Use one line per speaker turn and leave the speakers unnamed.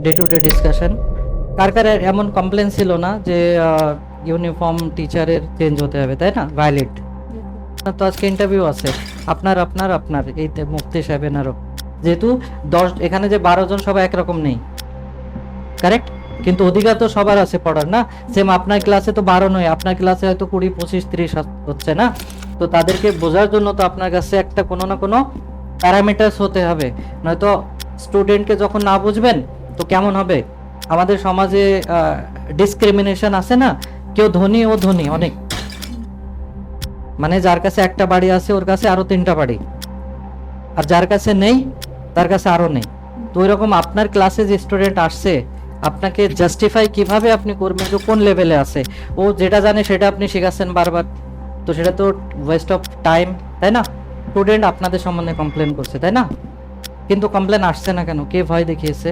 Day to day discussion. কার কার এমন কমপ্লেন ছিল না যে ইউনিফর্ম টিচারের চেঞ্জ হতে হবে, তাই না? ভ্যালিড তো আজকে ইন্টারভিউ আছে আপনার আপনার আপনার এই মুক্তি সাহেবেনারও, যেহেতু এখানে যে 12 জন সবাই একরকম নেই, কারেক্ট? কিন্তু অধিকার তো সবার আছে পড়ার, না? সেম আপনার ক্লাসে তো 12 নয়, আপনার ক্লাসে হয়তো 20, 25, 30 হচ্ছে না? তো তাদেরকে বোঝার জন্য তো আপনার কাছে একটা কোনো না কোনো প্যারামিটার্স হতে হবে, নয়তো স্টুডেন্টকে যখন না বুঝবেন তো কেমন হবে? আমাদের সমাজে ডিসক্রিমিনেশন আছে না, কেউ ধনী ও ধনী অনেক, মানে যার কাছে একটা বাড়ি আছে ওর কাছে আরো 3টা বাড়ি, আর যার কাছে নেই তার কাছে আরো নেই। তো ওইরকম আপনার ক্লাসে যে স্টুডেন্ট আসছে আপনাকে জাস্টিফাই কিভাবে আপনি করবেন যে কোন লেভেলে আছে? ও যেটা জানে সেটা আপনি শেখাচ্ছেন বারবার, তো সেটা তো ওয়েস্ট অফ টাইম, তাই না? স্টুডেন্ট আপনাদের সম্বন্ধে কমপ্লেন করছে, তাই না? কিন্তু কমপ্লেন আসছে না কেন? কে ভয় দেখিয়েছে?